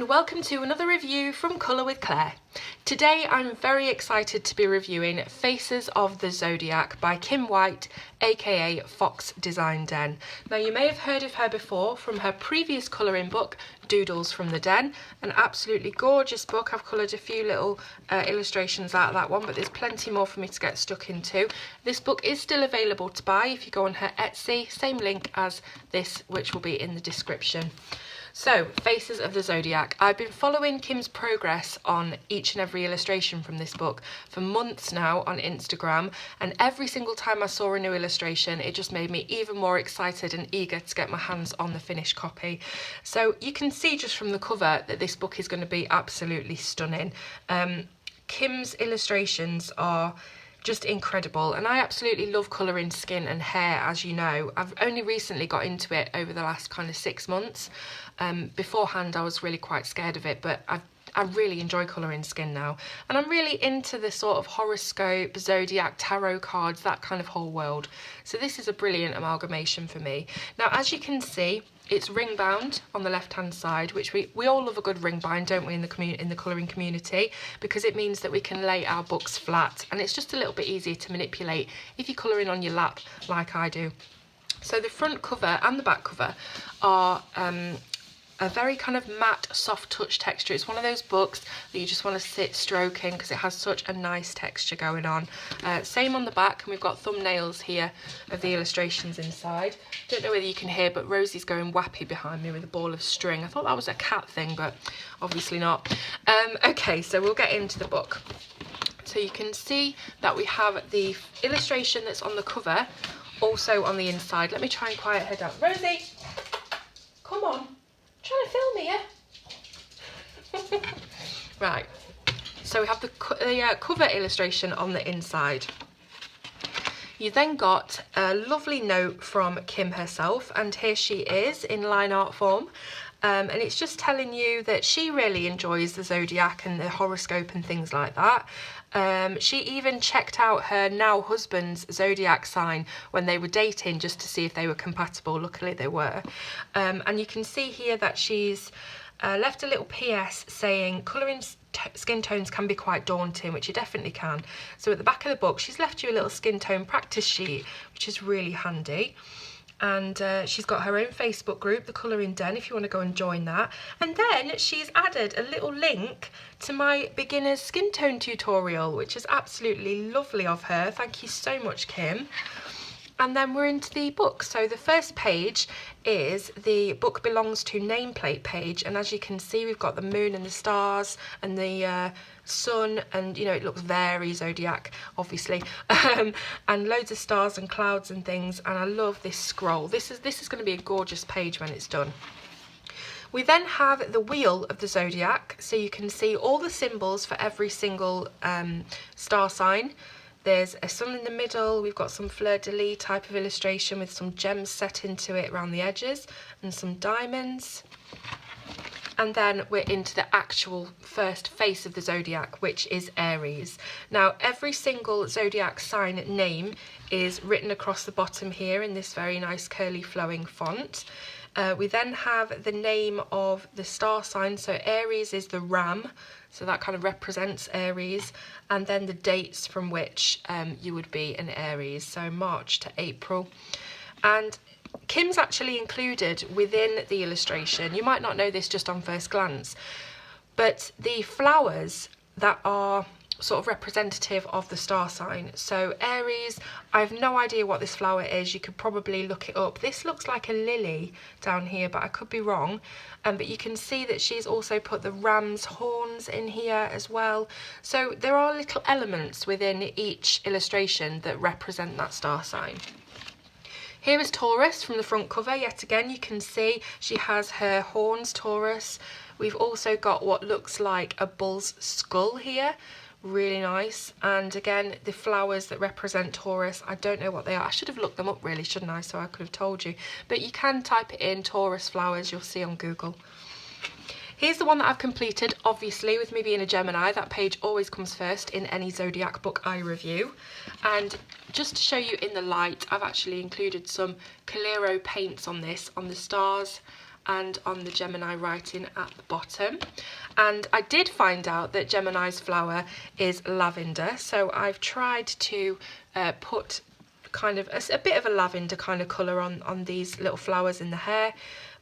and welcome to another review from Colour with Claire. Today I'm very excited to be reviewing Faces of the Zodiac by Kim White, aka Fox Design Den. Now you may have heard of her before from her previous colouring book, Doodles from the Den, an absolutely gorgeous book. I've coloured a few little illustrations out of that one, but there's plenty more for me to get stuck into. This book is still available to buy if you go on her Etsy, same link as this, which will be in the description. So, Faces of the Zodiac. I've been following Kim's progress on each and every illustration from this book for months now on Instagram, and every single time I saw a new illustration it just made me even more excited and eager to get my hands on the finished copy. So you can see just from the cover that this book is going to be absolutely stunning. Kim's illustrations are just incredible, and I absolutely love colouring skin and hair, as you know. I've only recently got into it over the last kind of 6 months. Beforehand I was really quite scared of it, but I really enjoy colouring skin now, and I'm really into the sort of horoscope, zodiac, tarot cards, that kind of whole world. So this is a brilliant amalgamation for me. Now, as you can see, it's ring bound on the left hand side, which we all love a good ring bind, don't we, in the colouring community, because it means that we can lay our books flat and it's just a little bit easier to manipulate if you're colouring on your lap like I do. So the front cover and the back cover are a very kind of matte, soft touch texture. It's one of those books that you just want to sit stroking because it has such a nice texture going on. Same on the back, and we've got thumbnails here of the illustrations inside. Don't know whether you can hear, but Rosie's going wappy behind me with a ball of string. I thought that was a cat thing, but obviously not. Okay, so we'll get into the book. So you can see that we have the illustration that's on the cover also on the inside. Let me try and quiet her down. Rosie, come on. Trying to film here. Right, so we have the cover illustration on the inside. You then got a lovely note from Kim herself, and here she is in line art form. And it's just telling you that she really enjoys the zodiac and the horoscope and things like that. She even checked out her now husband's zodiac sign when they were dating just to see if they were compatible. Luckily they were. And you can see here that she's left a little PS saying colouring skin tones can be quite daunting, which you definitely can. So at the back of the book she's left you a little skin tone practice sheet, which is really handy. And she's got her own Facebook group, The Colouring Den, if you want to go and join that. And then she's added a little link to my beginner's skin tone tutorial, which is absolutely lovely of her. Thank you so much, Kim. And then we're into the book. So the first page is the book belongs to nameplate page, and as you can see we've got the moon and the stars and the sun, and you know it looks very zodiac obviously, and loads of stars and clouds and things, and I love this scroll. This is going to be a gorgeous page when it's done. We then have the wheel of the zodiac, so you can see all the symbols for every single star sign. There's a sun in the middle, we've got some fleur-de-lis type of illustration with some gems set into it around the edges and some diamonds. And then we're into the actual first face of the zodiac, which is Aries. Now every single zodiac sign name is written across the bottom here in this very nice curly flowing font. We then have the name of the star sign, so Aries is the ram, so that kind of represents Aries, and then the dates from which you would be an Aries, so March to April. And Kim's actually included within the illustration, you might not know this just on first glance, but the flowers that are sort of representative of the star sign. So Aries, I have no idea what this flower is, you could probably look it up. This looks like a lily down here, but I could be wrong. But you can see that she's also put the ram's horns in here as well. So there are little elements within each illustration that represent that star sign. Here is Taurus from the front cover. Yet again, you can see she has her horns, Taurus. We've also got what looks like a bull's skull here. Really nice. And again, the flowers that represent Taurus, I don't know what they are. I should have looked them up really, shouldn't I? So I could have told you. But you can type it in, Taurus flowers, you'll see on Google. Here's the one that I've completed. Obviously, with me being a Gemini, that page always comes first in any zodiac book I review. And just to show you in the light, I've actually included some Calero paints on this, on the stars and on the Gemini writing at the bottom. And I did find out that Gemini's flower is lavender, so I've tried to put kind of a bit of a lavender kind of colour on these little flowers in the hair,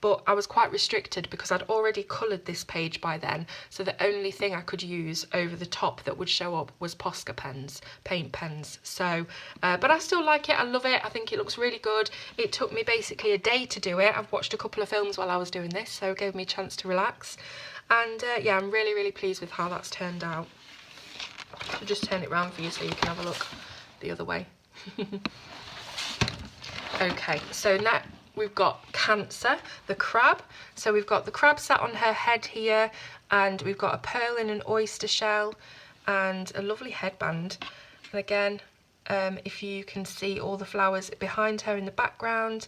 but I was quite restricted because I'd already coloured this page by then, so the only thing I could use over the top that would show up was Posca pens, paint pens. So but I still like it, I love it, I think it looks really good. It took me basically a day to do it. I've watched a couple of films while I was doing this, so it gave me a chance to relax. And yeah, I'm really, really pleased with how that's turned out. I'll just turn it around for you so you can have a look the other way. Okay, so now we've got Cancer, the crab. So we've got the crab sat on her head here, and we've got a pearl in an oyster shell and a lovely headband. And again, if you can see all the flowers behind her in the background.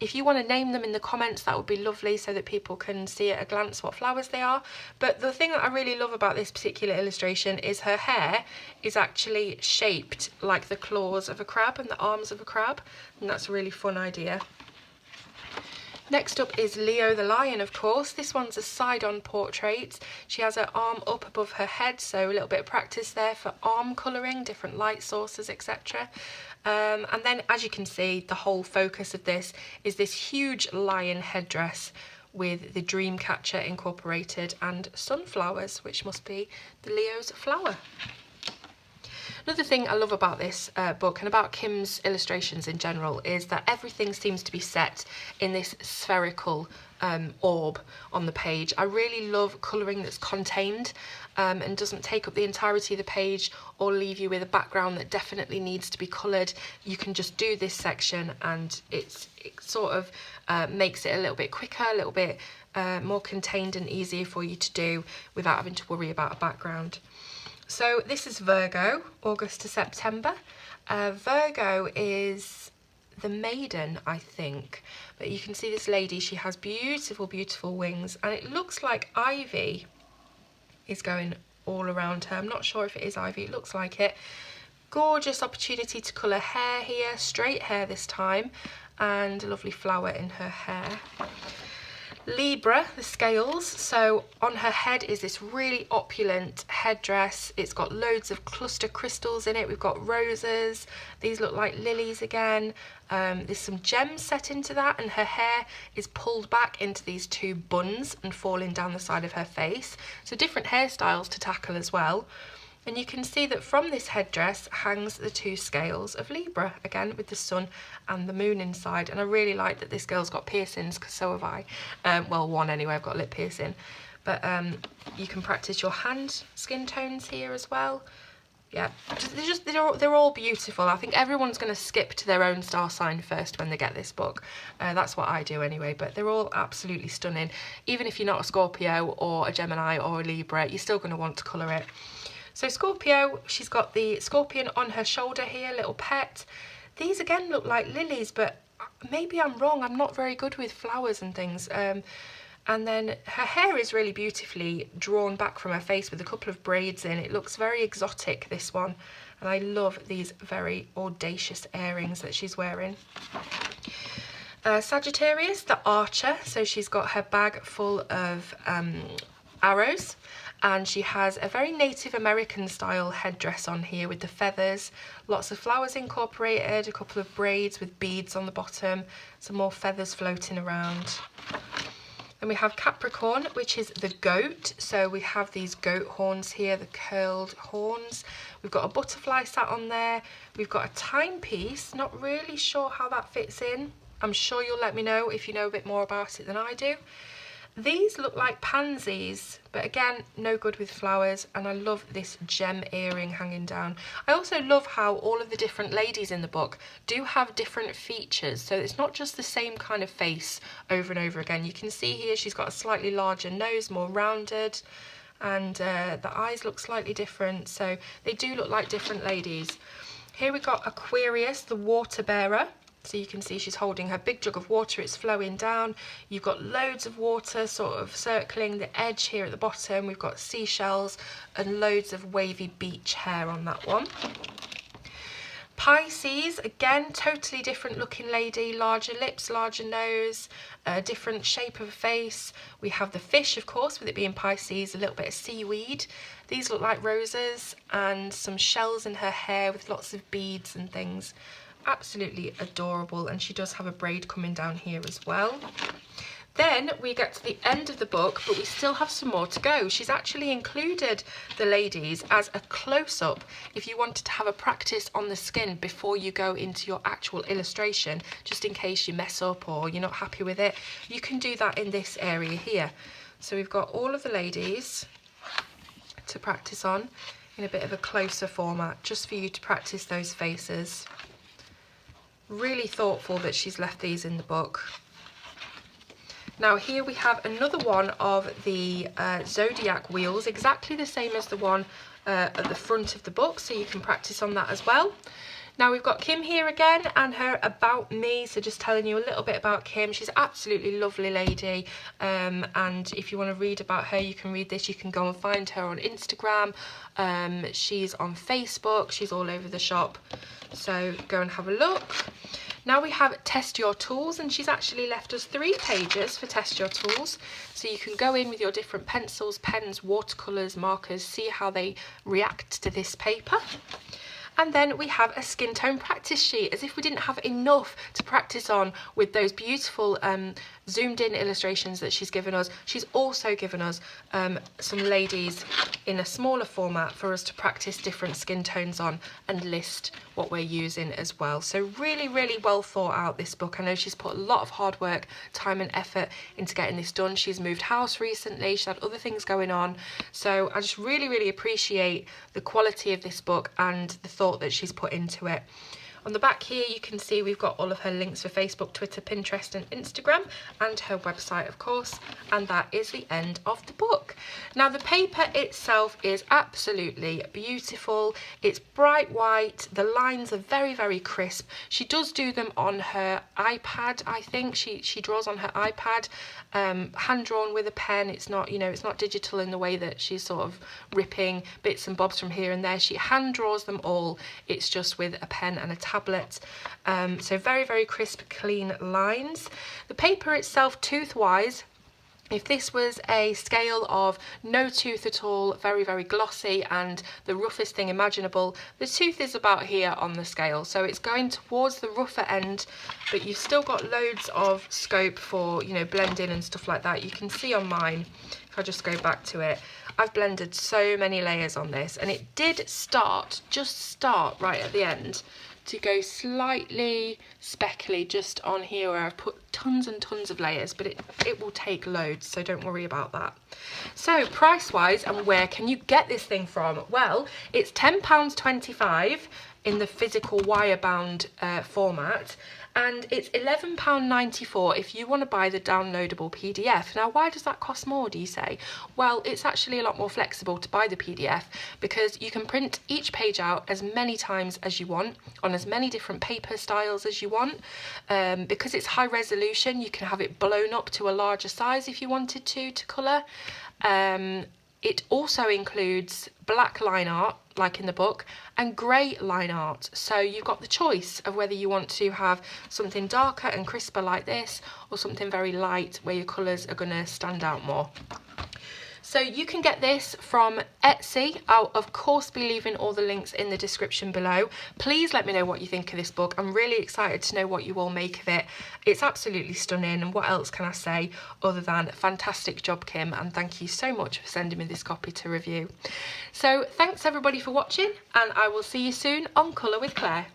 If you want to name them in the comments, that would be lovely so that people can see at a glance what flowers they are. But the thing that I really love about this particular illustration is her hair is actually shaped like the claws of a crab and the arms of a crab, and that's a really fun idea. Next up is Leo the lion, of course. This one's a side-on portrait. She has her arm up above her head, so a little bit of practice there for arm colouring, different light sources, etc. And then, as you can see, the whole focus of this is this huge lion headdress with the dream catcher incorporated and sunflowers, which must be the Leo's flower. Another thing I love about this book and about Kim's illustrations in general is that everything seems to be set in this spherical orb on the page. I really love colouring that's contained and doesn't take up the entirety of the page or leave you with a background that definitely needs to be coloured. You can just do this section and it sort of makes it a little bit quicker, a little bit more contained and easier for you to do without having to worry about a background. So this is Virgo, August to September. Virgo is the maiden, I think, but you can see this lady, she has beautiful, beautiful wings, and it looks like ivy is going all around her. I'm not sure if it is ivy, it looks like it. Gorgeous opportunity to colour hair here, straight hair this time, and a lovely flower in her hair. Libra, the scales, so on her head is this really opulent headdress. It's got loads of cluster crystals in it. We've got roses, these look like lilies again. There's some gems set into that, and her hair is pulled back into these two buns and falling down the side of her face. So different hairstyles to tackle as well. And you can see that from this headdress hangs the two scales of Libra, again with the sun and the moon inside. And I really like that this girl's got piercings, because so have I. Well, one anyway, I've got a lip piercing. But you can practice your hand skin tones here as well. Yeah, they're all beautiful. I think everyone's going to skip to their own star sign first when they get this book. That's what I do anyway, but they're all absolutely stunning. Even if you're not a Scorpio or a Gemini or a Libra, you're still going to want to colour it. So Scorpio, she's got the scorpion on her shoulder here, little pet. These again look like lilies, but maybe I'm wrong. I'm not very good with flowers and things. And then her hair is really beautifully drawn back from her face with a couple of braids in. It looks very exotic, this one. And I love these very audacious earrings that she's wearing. Sagittarius, the archer. So she's got her bag full of arrows. And she has a very Native American style headdress on here with the feathers, lots of flowers incorporated, a couple of braids with beads on the bottom, some more feathers floating around. Then we have Capricorn, which is the goat. So we have these goat horns here, the curled horns. We've got a butterfly sat on there. We've got a timepiece, not really sure how that fits in. I'm sure you'll let me know if you know a bit more about it than I do. These look like pansies, but again, no good with flowers, and I love this gem earring hanging down. I also love how all of the different ladies in the book do have different features, so it's not just the same kind of face over and over again. You can see here she's got a slightly larger nose, more rounded, and the eyes look slightly different, so they do look like different ladies. Here we got Aquarius, the water bearer. So you can see she's holding her big jug of water, it's flowing down. You've got loads of water sort of circling the edge here at the bottom. We've got seashells and loads of wavy beach hair on that one. Pisces, again, totally different looking lady, larger lips, larger nose, a different shape of face. We have the fish, of course, with it being Pisces, a little bit of seaweed. These look like roses, and some shells in her hair with lots of beads and things. Absolutely adorable, and she does have a braid coming down here as well. Then we get to the end of the book, but we still have some more to go. She's actually included the ladies as a close-up if you wanted to have a practice on the skin before you go into your actual illustration, just in case you mess up or you're not happy with it. You can do that in this area here. So we've got all of the ladies to practice on in a bit of a closer format, just for you to practice those faces. Really thoughtful that she's left these in the book. Now here we have another one of the Zodiac Wheels, exactly the same as the one at the front of the book, so you can practice on that as well. Now we've got Kim here again and her About Me, so just telling you a little bit about Kim. She's an absolutely lovely lady, and if you want to read about her, you can read this. You can go and find her on Instagram. She's on Facebook, she's all over the shop, so go and have a look. Now we have Test Your Tools, and she's actually left us 3 pages for Test Your Tools. So you can go in with your different pencils, pens, watercolours, markers, see how they react to this paper. And then we have a skin tone practice sheet, as if we didn't have enough to practice on with those beautiful zoomed in illustrations that she's given us. She's also given us some ladies in a smaller format for us to practice different skin tones on and list what we're using as well. So really, really well thought out, this book. I know she's put a lot of hard work, time and effort into getting this done. She's moved house recently, she's had other things going on. So I just really, really appreciate the quality of this book and the thought that she's put into it. On the back here you can see we've got all of her links for Facebook, Twitter, Pinterest and Instagram, and her website of course, and that is the end of the book. Now the paper itself is absolutely beautiful. It's bright white, the lines are very, very crisp. She does do them on her iPad, I think. She draws on her iPad, hand drawn with a pen. It's not, you know, it's not digital in the way that she's sort of ripping bits and bobs from here and there. She hand draws them all. It's just with a pen and a tablet. So very, very crisp, clean lines. The paper itself, tooth-wise, if this was a scale of no tooth at all, very, very glossy and the roughest thing imaginable, the tooth is about here on the scale. So it's going towards the rougher end, but you've still got loads of scope for, you know, blending and stuff like that. You can see on mine, if I just go back to it, I've blended so many layers on this, and it did just start right at the end to go slightly speckly just on here where I've put tons and tons of layers, but it will take loads, so don't worry about that. So price wise, and where can you get this thing from? Well, it's £10.25 in the physical wire bound format, and it's £11.94 if you want to buy the downloadable PDF. Now, why does that cost more, do you say? Well, it's actually a lot more flexible to buy the PDF because you can print each page out as many times as you want on as many different paper styles as you want. Because it's high resolution, you can have it blown up to a larger size if you wanted to colour. It also includes black line art, like in the book, and grey line art. So you've got the choice of whether you want to have something darker and crisper like this, or something very light where your colours are going to stand out more. So you can get this from Etsy. I'll of course be leaving all the links in the description below. Please let me know what you think of this book. I'm really excited to know what you all make of it. It's absolutely stunning, and what else can I say other than fantastic job, Kim, and thank you so much for sending me this copy to review. So thanks everybody for watching, and I will see you soon on Colour with Claire.